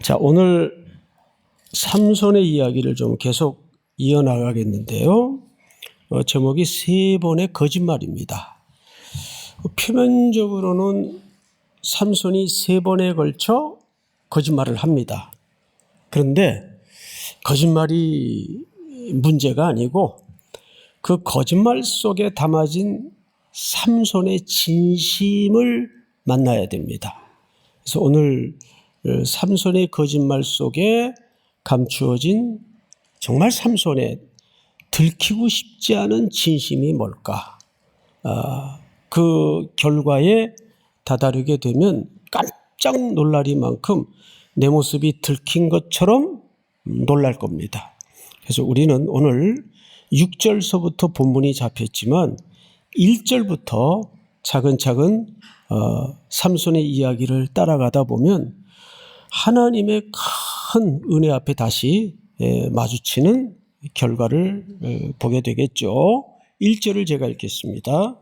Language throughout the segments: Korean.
자, 오늘 삼손의 이야기를 좀 계속 이어나가겠는데요. 제목이 세 번의 거짓말입니다. 표면적으로는 삼손이 세 번에 걸쳐 거짓말을 합니다. 그런데 거짓말이 문제가 아니고 그 거짓말 속에 담아진 삼손의 진심을 만나야 됩니다. 그래서 오늘 삼손의 거짓말 속에 감추어진 정말 삼손의 들키고 싶지 않은 진심이 뭘까? 그 결과에 다다르게 되면 깜짝 놀라리만큼 내 모습이 들킨 것처럼 놀랄 겁니다. 그래서 우리는 오늘 6절서부터 본문이 잡혔지만 1절부터 차근차근 삼손의 이야기를 따라가다 보면 하나님의 큰 은혜 앞에 다시 마주치는 결과를 보게 되겠죠. 1절을 제가 읽겠습니다.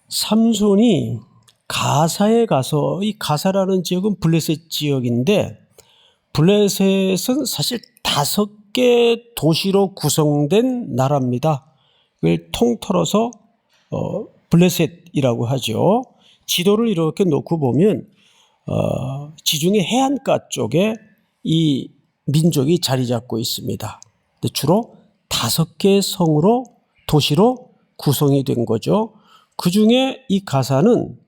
삼손이 가사에 가서, 이 가사라는 지역은 블레셋 지역인데 블레셋은 사실 5개 도시로 구성된 나라입니다. 그걸 통틀어서 블레셋이라고 하죠. 지도를 이렇게 놓고 보면 지중해 해안가 쪽에 이 민족이 자리 잡고 있습니다. 근데 주로 5개의 성으로 도시로 구성이 된 거죠. 그 중에 이 가사는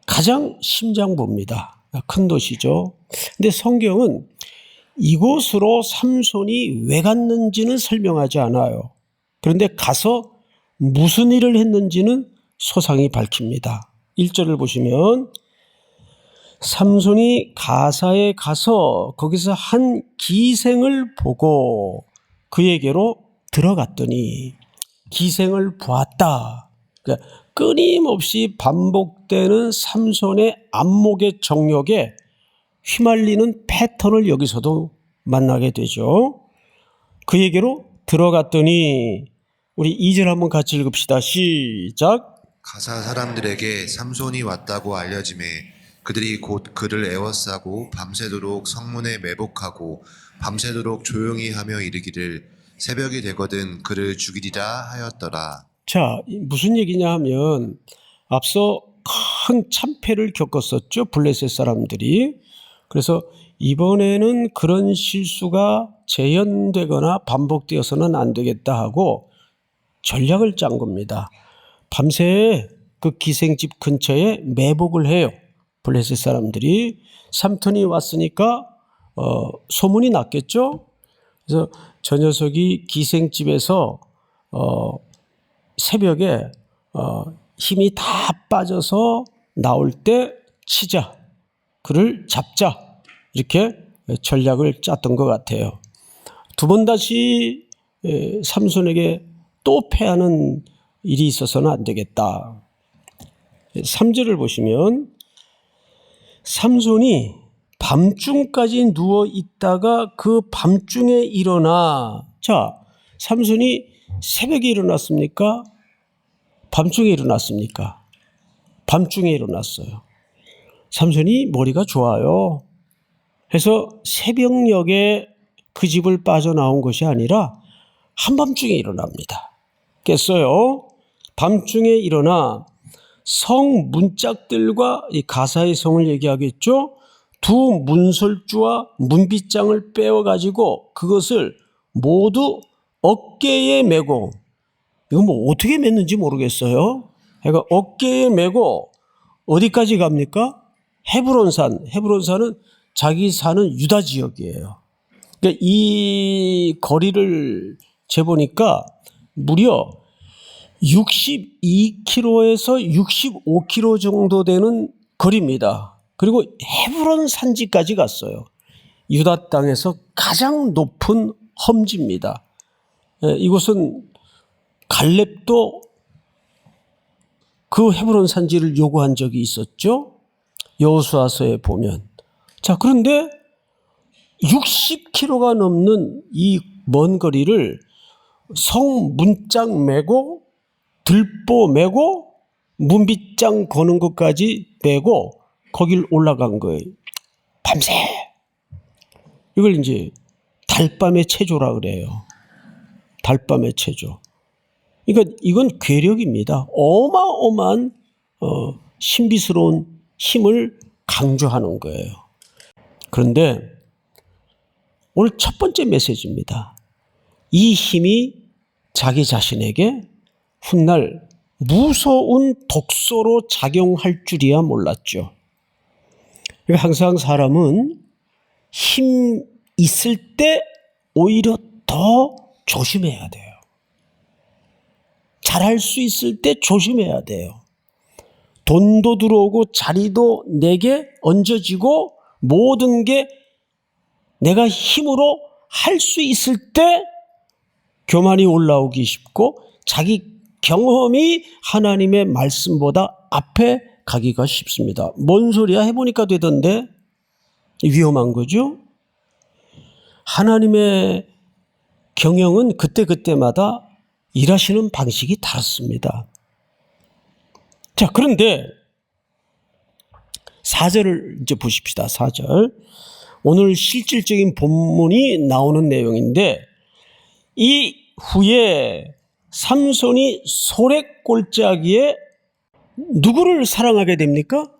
가장 심장부입니다. 큰 도시죠. 근데 성경은 이곳으로 삼손이 왜 갔는지는 설명하지 않아요. 그런데 가서 무슨 일을 했는지는 소상히 밝힙니다. 1절을 보시면 삼손이 가사에 가서 거기서 한 기생을 보고 그에게로 들어갔더니 기생을 보았다. 그러니까 끊임없이 반복되는 삼손의 안목의 정욕에 휘말리는 패턴을 여기서도 만나게 되죠. 그에게로 들어갔더니 우리 2절 한번 같이 읽읍시다. 시작. 가사 사람들에게 삼손이 왔다고 알려지매 그들이 곧 그를 애워싸고 밤새도록 성문에 매복하고 밤새도록 조용히 하며 이르기를 새벽이 되거든 그를 죽이리라 하였더라. 자, 무슨 얘기냐 하면 앞서 큰 참패를 겪었었죠. 블레셋 사람들이. 그래서 이번에는 그런 실수가 재현되거나 반복되어서는 안 되겠다 하고 전략을 짠 겁니다. 밤새 그 기생집 근처에 매복을 해요. 블레셋 사람들이. 삼손이 왔으니까 소문이 났겠죠. 그래서 저 녀석이 기생집에서 새벽에 힘이 다 빠져서 나올 때 치자, 그를 잡자, 이렇게 전략을 짰던 것 같아요. 두 번 다시 삼손에게 또 패하는 일이 있어서는 안 되겠다. 3절을 보시면 삼손이 밤중까지 누워 있다가 그 밤중에 일어나. 자, 삼손이 새벽에 일어났습니까? 밤중에 일어났습니까? 밤중에 일어났어요. 삼손이 머리가 좋아요. 해서 새벽녘에 그 집을 빠져나온 것이 아니라 한밤중에 일어납니다. 깼어요. 밤중에 일어나 성 문짝들과 이 가사의 성을 얘기하겠죠. 두 문설주와 문빗장을 빼어가지고 그것을 모두 어깨에 메고, 이거 뭐 어떻게 맸는지 모르겠어요. 그러니까 어깨에 메고 어디까지 갑니까? 헤브론산. 헤브론산은 자기 사는 유다 지역이에요. 그러니까 이 거리를 재보니까 무려 62km에서 65km 정도 되는 거리입니다. 그리고 헤브론 산지까지 갔어요. 유다 땅에서 가장 높은 험지입니다. 이곳은 갈렙도 그 헤브론 산지를 요구한 적이 있었죠. 여호수아서에 보면. 자, 그런데 60km가 넘는 이 먼 거리를 성 문짝 메고 들보 메고 문빗장 거는 것까지 메고 거길 올라간 거예요. 밤새. 이걸 이제 달밤의 체조라 그래요. 달밤의 체조. 그러니까 이건 괴력입니다. 어마어마한 신비스러운 힘을 강조하는 거예요. 그런데 오늘 첫 번째 메시지입니다. 이 힘이 자기 자신에게 훗날 무서운 독소로 작용할 줄이야 몰랐죠. 그러니까 항상 사람은 힘 있을 때 오히려 더 조심해야 돼요. 잘할 수 있을 때 조심해야 돼요. 돈도 들어오고 자리도 내게 얹어지고 모든 게 내가 힘으로 할 수 있을 때 교만이 올라오기 쉽고 자기 경험이 하나님의 말씀보다 앞에 가기가 쉽습니다. 뭔 소리야? 해보니까 되던데. 위험한 거죠. 하나님의 경영은 그때그때마다 일하시는 방식이 다릅니다. 자, 그런데 4절을 이제 보십시다. 4절. 오늘 실질적인 본문이 나오는 내용인데 이 후에 삼손이 소래골짜기에 누구를 사랑하게 됩니까?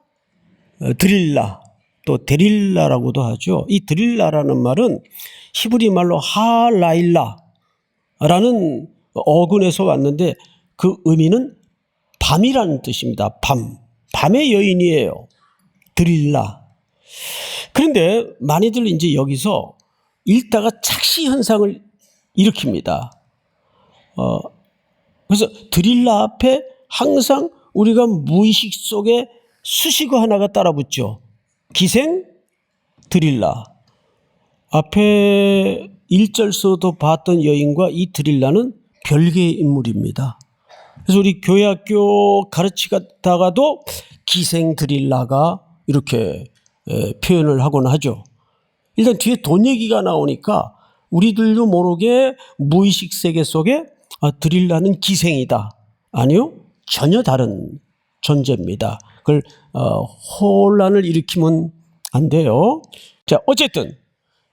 드릴라, 또 데릴라라고도 하죠. 이 드릴라라는 말은 히브리 말로 하라일라라는 어근에서 왔는데 그 의미는 밤이라는 뜻입니다. 밤의 여인이에요. 드릴라. 그런데 많이들 이제 여기서 읽다가 착시 현상을 일으킵니다. 그래서 드릴라 앞에 항상 우리가 무의식 속에 수식어 하나가 따라붙죠. 기생 드릴라. 앞에 1절서도 봤던 여인과 이 드릴라는 별개의 인물입니다. 그래서 우리 교회학교 가르치다가도 기생 드릴라가 이렇게 표현을 하곤 하죠. 일단 뒤에 돈 얘기가 나오니까 우리들도 모르게 무의식 세계 속에 드릴라는 기생이다. 아니요. 전혀 다른 존재입니다. 그걸 혼란을 일으키면 안 돼요. 자, 어쨌든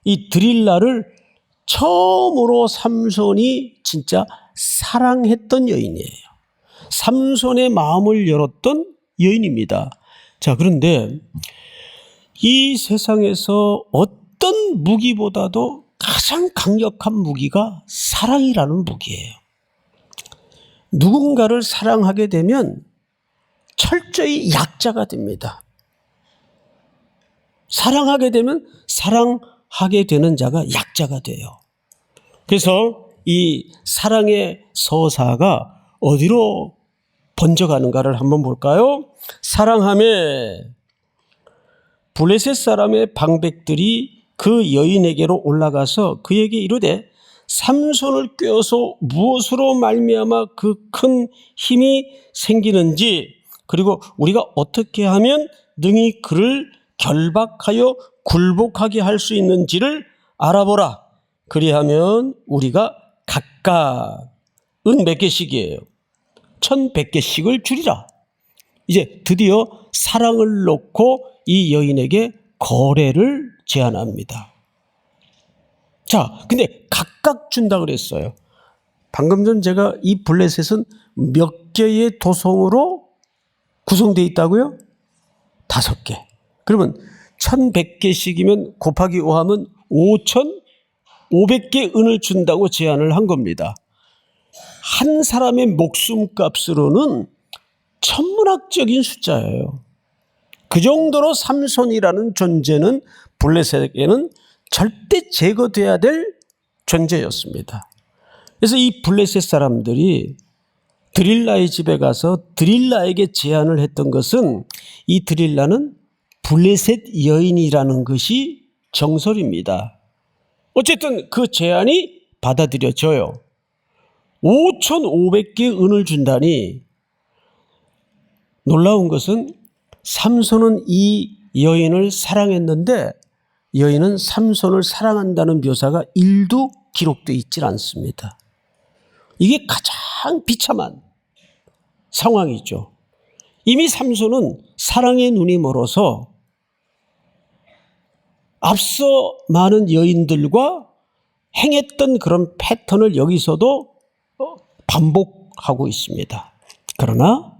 이 드릴라를 처음으로 삼손이 진짜 사랑했던 여인이에요. 삼손의 마음을 열었던 여인입니다. 자, 그런데 이 세상에서 어떤 무기보다도 가장 강력한 무기가 사랑이라는 무기예요. 누군가를 사랑하게 되면 철저히 약자가 됩니다. 사랑하게 되면 사랑하게 되는 자가 약자가 돼요. 그래서 이 사랑의 서사가 어디로 번져가는가를 한번 볼까요? 사랑함에 블레셋 사람의 방백들이 그 여인에게로 올라가서 그에게 이르되 삼손을 꿰어서 무엇으로 말미암아 그 큰 힘이 생기는지 그리고 우리가 어떻게 하면 능히 그를 결박하여 굴복하게 할 수 있는지를 알아보라. 그리하면 우리가 각각 은 몇 개씩이에요? 1,100개씩을 주리라. 이제 드디어 사랑을 놓고 이 여인에게 거래를 제안합니다. 자, 근데 각각 준다 그랬어요. 방금 전 제가 이 블레셋은 몇 개의 도성으로 구성되어 있다고요? 5개. 그러면 1,100개씩이면 곱하기 5하면 5,500개 은을 준다고 제안을 한 겁니다. 한 사람의 목숨값으로는 천문학적인 숫자예요. 그 정도로 삼손이라는 존재는 블레셋에게는 절대 제거돼야 될 존재였습니다. 그래서 이 블레셋 사람들이 드릴라의 집에 가서 드릴라에게 제안을 했던 것은 이 드릴라는 블레셋 여인이라는 것이 정설입니다. 어쨌든 그 제안이 받아들여져요. 5,500개 은을 준다니 놀라운 것은 삼손은 이 여인을 사랑했는데 여인은 삼손을 사랑한다는 묘사가 1도 기록되어 있질 않습니다. 이게 가장 비참한 상황이죠. 이미 삼손은 사랑의 눈이 멀어서 앞서 많은 여인들과 행했던 그런 패턴을 여기서도 반복하고 있습니다. 그러나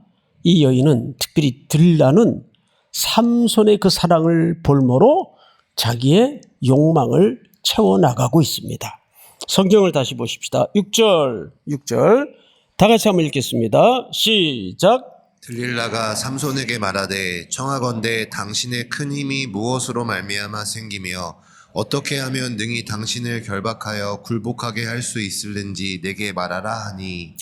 이 여인은, 특별히 들라는 삼손의 그 사랑을 볼모로 자기의 욕망을 채워나가고 있습니다. 성경을 다시 보십시다. 6절 다 같이 한번 읽겠습니다. 시작. 들릴라가 삼손에게 말하되 청하건대 당신의 큰 힘이 무엇으로 말미암아 생기며 어떻게 하면 능히 당신을 결박하여 굴복하게 할 수 있을는지 내게 말하라 하니.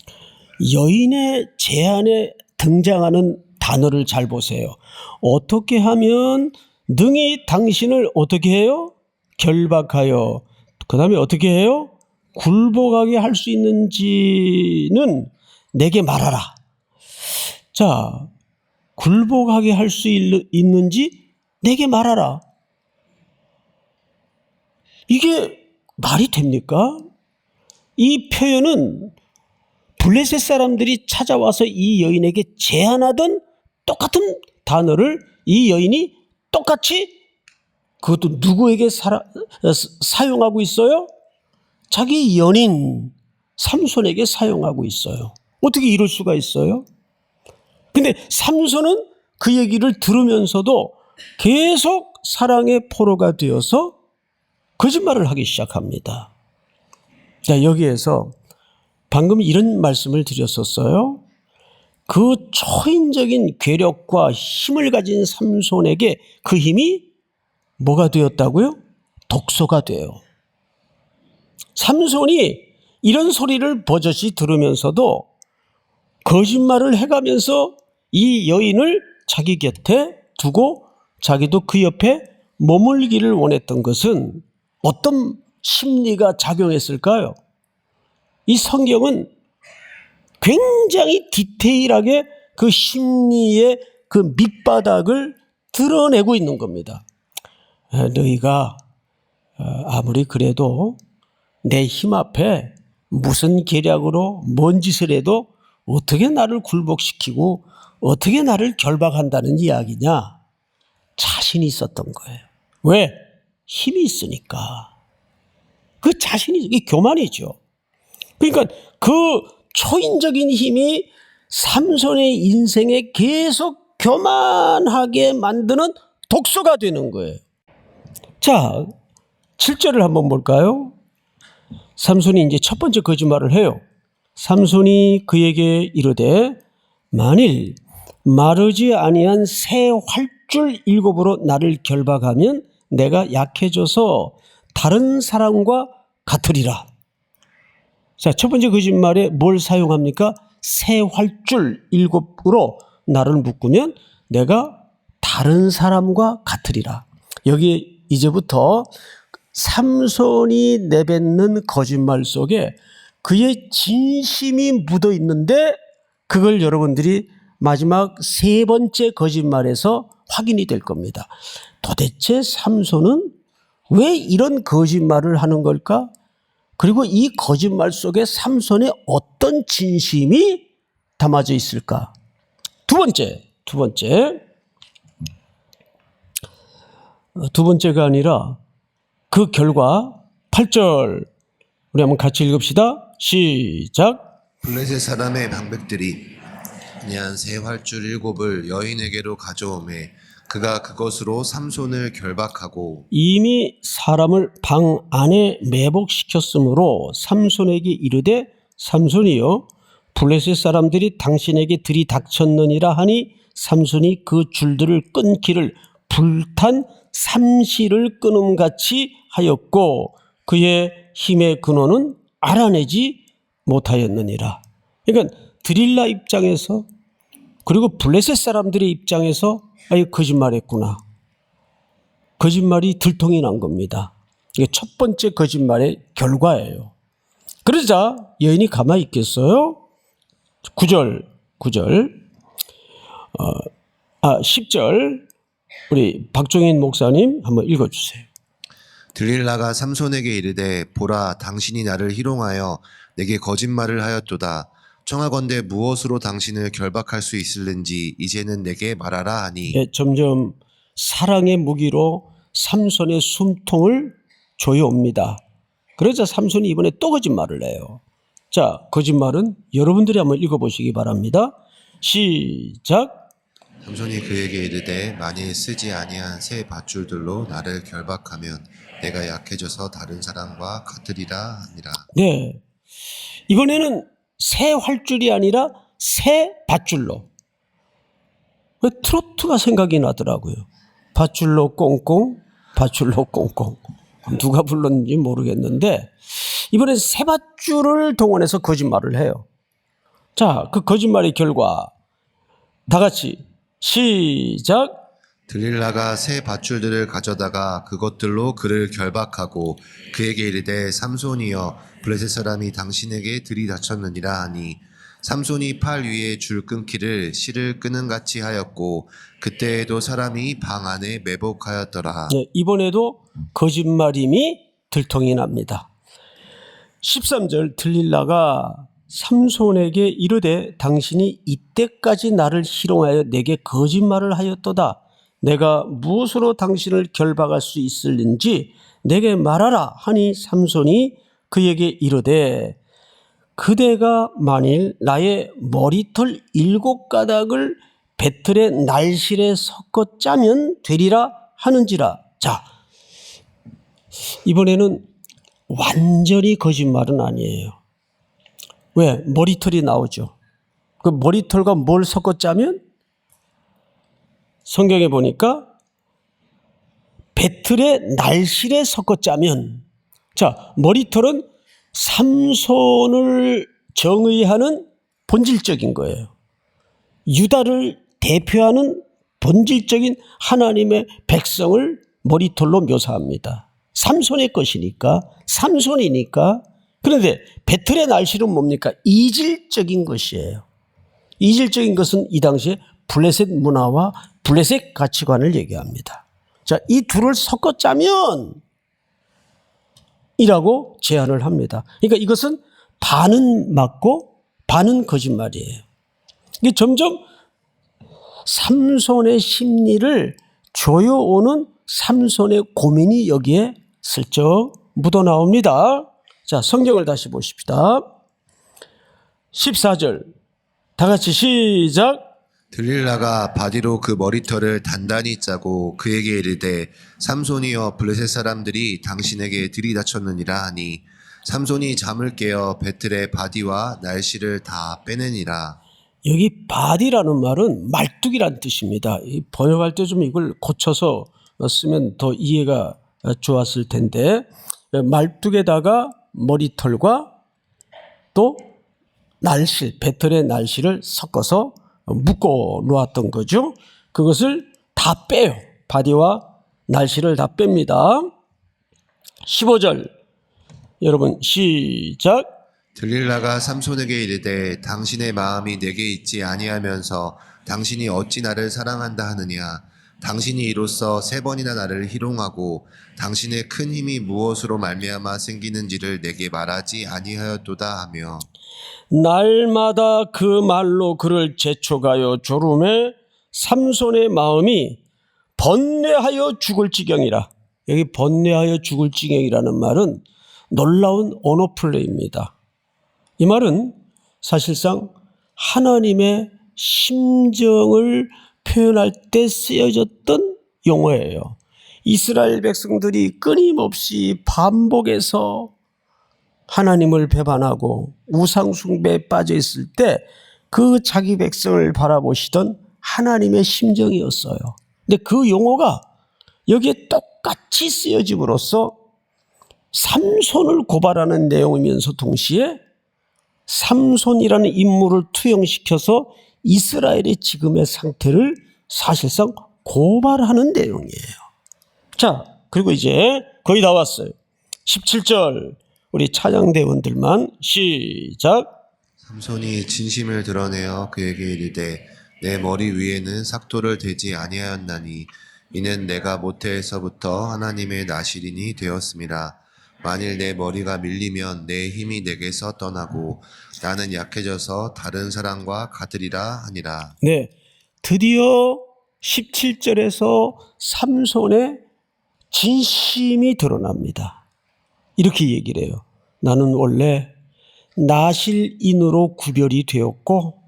여인의 제안에 등장하는 단어를 잘 보세요. 어떻게 하면 능히 당신을 어떻게 해요? 결박하여. 그 다음에 어떻게 해요? 굴복하게 할 수 있는지는 내게 말하라. 자, 굴복하게 할 수 있는지 내게 말하라. 이게 말이 됩니까? 이 표현은 블레셋 사람들이 찾아와서 이 여인에게 제안하던 똑같은 단어를 이 여인이 똑같이, 그것도 누구에게 사용하고 있어요? 자기 연인 삼손에게 사용하고 있어요. 어떻게 이럴 수가 있어요? 근데 삼손은 그 얘기를 들으면서도 계속 사랑의 포로가 되어서 거짓말을 하기 시작합니다. 자, 여기에서 방금 이런 말씀을 드렸었어요. 그 초인적인 괴력과 힘을 가진 삼손에게 그 힘이 뭐가 되었다고요? 독소가 돼요. 삼손이 이런 소리를 버젓이 들으면서도 거짓말을 해가면서 이 여인을 자기 곁에 두고 자기도 그 옆에 머물기를 원했던 것은 어떤 심리가 작용했을까요? 이 성경은 굉장히 디테일하게 그 심리의 그 밑바닥을 드러내고 있는 겁니다. 너희가 아무리 그래도 내 힘 앞에 무슨 계략으로 뭔 짓을 해도 어떻게 나를 굴복시키고 어떻게 나를 결박한다는 이야기냐? 자신이 있었던 거예요. 왜? 힘이 있으니까. 그 자신이, 이게 교만이죠. 그러니까 그 초인적인 힘이 삼손의 인생에 계속 교만하게 만드는 독소가 되는 거예요. 자, 7절을 한번 볼까요? 삼손이 이제 첫 번째 거짓말을 해요. 삼손이 그에게 이르되 만일 마르지 아니한 새 활줄 7으로 나를 결박하면 내가 약해져서 다른 사람과 같으리라. 자, 첫 번째 거짓말에 뭘 사용합니까? 새 활줄 7으로 나를 묶으면 내가 다른 사람과 같으리라. 여기 이제부터 삼손이 내뱉는 거짓말 속에 그의 진심이 묻어 있는데 그걸 여러분들이 마지막 세 번째 거짓말에서 확인이 될 겁니다. 도대체 삼손은 왜 이런 거짓말을 하는 걸까? 그리고 이 거짓말 속에 삼손의 어떤 진심이 담아져 있을까? 두 번째가 아니라 그 결과 8절 우리 한번 같이 읽읍시다. 시작. 블레셋 사람의 방백들이 그냥 새 활줄 7을 여인에게로 가져오매 그가 그것으로 삼손을 결박하고 이미 사람을 방 안에 매복시켰으므로 삼손에게 이르되 삼손이여 블레셋 사람들이 당신에게 들이닥쳤느니라 하니 삼손이 그 줄들을 끊기를 불탄 삼시를 끊음같이 하였고 그의 힘의 근원은 알아내지 못하였느니라. 그러니까 드릴라 입장에서 그리고 블레셋 사람들의 입장에서 아유 거짓말했구나. 거짓말이 들통이 난 겁니다. 이게 첫 번째 거짓말의 결과예요. 그러자 여인이 가만히 있겠어요? 9절 10절 우리 박종인 목사님 한번 읽어주세요. 들릴라가 삼손에게 이르되 보라 당신이 나를 희롱하여 내게 거짓말을 하였도다. 청하건대 무엇으로 당신을 결박할 수 있을는지 이제는 내게 말하라 하니. 점점 사랑의 무기로 삼손의 숨통을 조여옵니다. 그러자 삼손이 이번에 또 거짓말을 해요. 자, 거짓말은 여러분들이 한번 읽어보시기 바랍니다. 시작. 삼손이 그에게 이르되 만일 쓰지 아니한 새 밧줄들로 나를 결박하면 내가 약해져서 다른 사람과 같으리라 하니라. 네, 이번에는 새 활줄이 아니라 새 밧줄로. 왜 트로트가 생각이 나더라고요. 밧줄로 꽁꽁, 밧줄로 꽁꽁. 누가 불렀는지 모르겠는데 이번엔 새 밧줄을 동원해서 거짓말을 해요. 자, 그 거짓말의 결과 다 같이 시작. 들릴라가 새 밧줄들을 가져다가 그것들로 그를 결박하고 그에게 이르되 삼손이여 블레셋 사람이 당신에게 들이닥쳤느니라 하니 삼손이 팔 위에 줄 끊기를 실을 끄는 같이 하였고 그때에도 사람이 방 안에 매복하였더라. 네, 이번에도 거짓말임이 들통이 납니다. 13절 들릴라가 삼손에게 이르되 당신이 이때까지 나를 희롱하여 내게 거짓말을 하였도다. 내가 무엇으로 당신을 결박할 수 있을는지 내게 말하라 하니 삼손이 그에게 이르되 그대가 만일 나의 머리털 7가닥을 배틀의 날실에 섞어 짜면 되리라 하는지라. 자, 이번에는 완전히 거짓말은 아니에요. 왜? 머리털이 나오죠. 그 머리털과 뭘 섞어 짜면? 성경에 보니까 배틀의 날실에 섞어 짜면. 자, 머리털은 삼손을 정의하는 본질적인 거예요. 유다를 대표하는 본질적인 하나님의 백성을 머리털로 묘사합니다. 삼손의 것이니까, 삼손이니까. 그런데 배틀의 날실은 뭡니까? 이질적인 것이에요. 이질적인 것은 이 당시에 블레셋 문화와 블레셋 가치관을 얘기합니다. 자, 이 둘을 섞어 짜면 이라고 제안을 합니다. 그러니까 이것은 반은 맞고 반은 거짓말이에요. 이게 점점 삼손의 심리를 조여오는 삼손의 고민이 여기에 슬쩍 묻어나옵니다. 자, 성경을 다시 보십시다. 14절 다 같이 시작. 들릴라가 바디로 그 머리털을 단단히 짜고 그에게 이르되 삼손이여 블레셋 사람들이 당신에게 들이닥쳤느니라 하니 삼손이 잠을 깨어 배틀의 바디와 날씨를 다 빼내니라. 여기 바디라는 말은 말뚝이란 뜻입니다. 번역할 때 좀 이걸 고쳐서 쓰면 더 이해가 좋았을 텐데 말뚝에다가 머리털과 또 날실, 배틀의 날실을 섞어서 묶어 놓았던 거죠. 그것을 다 빼요. 바디와 날실을 다 뺍니다. 15절 여러분 시작. 들릴라가 삼손에게 이르되 당신의 마음이 내게 있지 아니하면서 당신이 어찌 나를 사랑한다 하느냐. 당신이 이로써 3번이나 나를 희롱하고 당신의 큰 힘이 무엇으로 말미암아 생기는지를 내게 말하지 아니하였도다 하며 날마다 그 말로 그를 재촉하여 조름에 삼손의 마음이 번뇌하여 죽을 지경이라. 여기 번뇌하여 죽을 지경이라는 말은 놀라운 언어 플레이입니다. 이 말은 사실상 하나님의 심정을 표현할 때 쓰여졌던 용어예요. 이스라엘 백성들이 끊임없이 반복해서 하나님을 배반하고 우상 숭배에 빠져 있을 때 그 자기 백성을 바라보시던 하나님의 심정이었어요. 근데 그 용어가 여기에 똑같이 쓰여짐으로써 삼손을 고발하는 내용이면서 동시에 삼손이라는 인물을 투영시켜서 이스라엘의 지금의 상태를 사실상 고발하는 내용이에요. 자, 그리고 이제 거의 다 왔어요. 17절 우리 찬양대원들만 시작. 삼손이 진심을 드러내어 그에게 이르되 내 머리 위에는 삭도를 대지 아니하였나니 이는 내가 모태에서부터 하나님의 나시린이 되었음이라. 만일 내 머리가 밀리면 내 힘이 내게서 떠나고 나는 약해져서 다른 사람과 같으리라 하니라. 네, 드디어 17절에서 삼손의 진심이 드러납니다. 이렇게 얘기를 해요. 나는 원래 나실인으로 구별이 되었고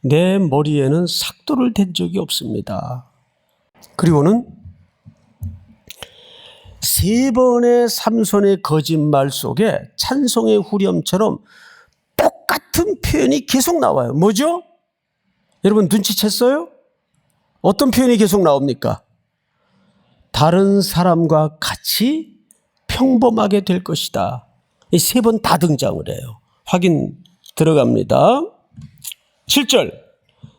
내 머리에는 삭도를 댄 적이 없습니다. 그리고는 3번의 삼손의 거짓말 속에 찬송의 후렴처럼 똑같은 표현이 계속 나와요. 뭐죠? 여러분 눈치챘어요? 어떤 표현이 계속 나옵니까? 다른 사람과 같이 평범하게 될 것이다. 이 3번 다 등장을 해요. 확인 들어갑니다. 7절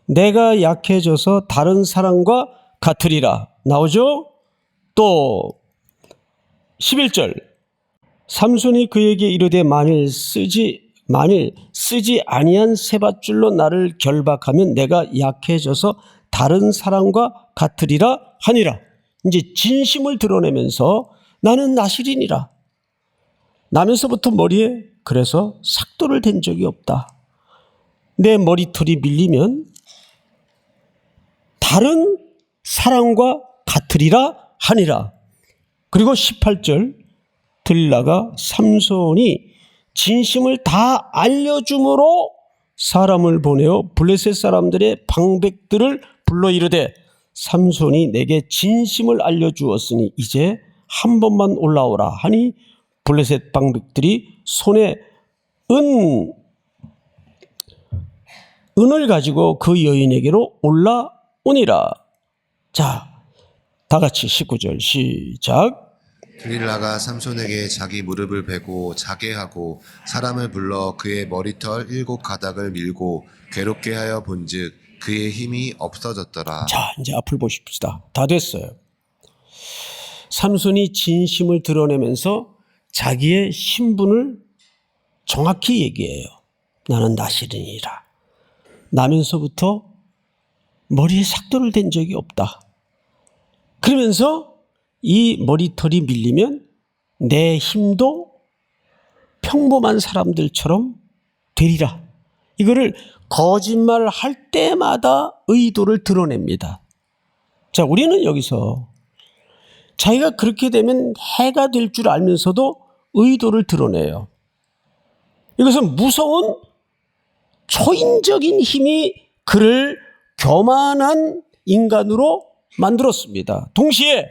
내가 약해져서 다른 사람과 같으리라 나오죠? 또 11절 삼손이 그에게 이르되 만일 쓰지 아니한 세밧줄로 나를 결박하면 내가 약해져서 다른 사람과 같으리라 하니라. 이제 진심을 드러내면서 나는 나실이니라. 나면서부터 머리에 그래서 삭도를 댄 적이 없다. 내 머리털이 밀리면 다른 사람과 같으리라 하니라. 그리고 18절 들라가 삼손이 진심을 다 알려줌으로 사람을 보내어 블레셋 사람들의 방백들을 불러 이르되 삼손이 내게 진심을 알려주었으니 이제 한 번만 올라오라 하니 블레셋 방백들이 손에 은을 가지고 그 여인에게로 올라오니라. 자, 다 같이 19절 시작. 들릴라가 삼손에게 자기 무릎을 베고 자게 하고 사람을 불러 그의 머리털 7 가닥을 밀고 괴롭게 하여 본즉 그의 힘이 없어졌더라. 자, 이제 앞을 보십시다. 다 됐어요. 삼손이 진심을 드러내면서 자기의 신분을 정확히 얘기해요. 나는 나실이니라. 나면서부터 머리에 삭도를 댄 적이 없다. 그러면서 이 머리털이 밀리면 내 힘도 평범한 사람들처럼 되리라. 이거를 거짓말을 할 때마다 의도를 드러냅니다. 자, 우리는 여기서 자기가 그렇게 되면 해가 될 줄 알면서도 의도를 드러내요. 이것은 무서운 초인적인 힘이 그를 교만한 인간으로 만들었습니다. 동시에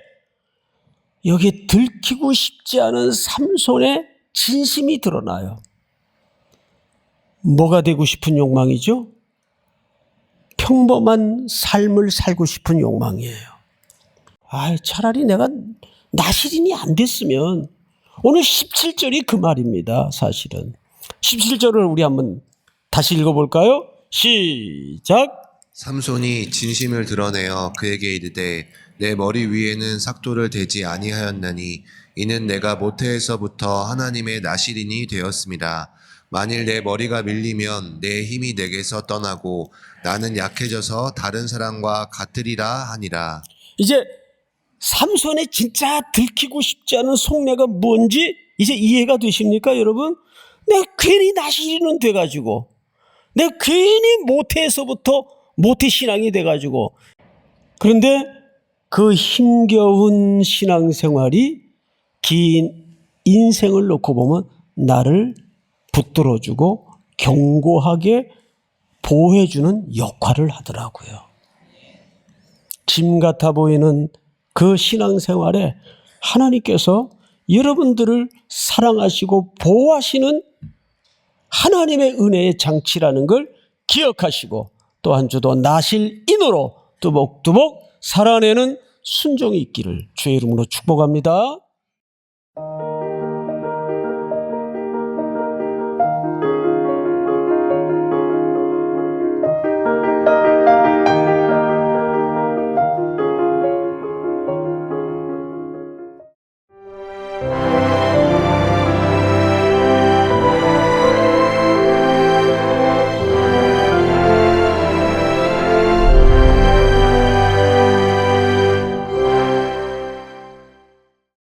여기에 들키고 싶지 않은 삼손의 진심이 드러나요. 뭐가 되고 싶은 욕망이죠? 평범한 삶을 살고 싶은 욕망이에요. 차라리 내가 나실인이 안 됐으면. 오늘 17절이 그 말입니다. 사실은 17절을 우리 한번 다시 읽어볼까요? 시작. 삼손이 진심을 드러내어 그에게 이르되 내 머리 위에는 삭도를 대지 아니하였나니 이는 내가 모태에서부터 하나님의 나실인이 되었습니다. 만일 내 머리가 밀리면 내 힘이 내게서 떠나고 나는 약해져서 다른 사람과 같으리라 하니라. 이제 삼손의 진짜 들키고 싶지 않은 속내가 뭔지 이제 이해가 되십니까, 여러분? 내가 괜히 나실인은 돼가지고, 내가 괜히 모태에서부터 모태신앙이 돼가지고, 그런데 그 힘겨운 신앙생활이 긴 인생을 놓고 보면 나를 붙들어주고 견고하게 보호해주는 역할을 하더라고요. 짐 같아 보이는 그 신앙생활에 하나님께서 여러분들을 사랑하시고 보호하시는 하나님의 은혜의 장치라는 걸 기억하시고 또 한 주도 나실인으로 뚜벅뚜벅 살아내는 순종이 있기를 주의 이름으로 축복합니다.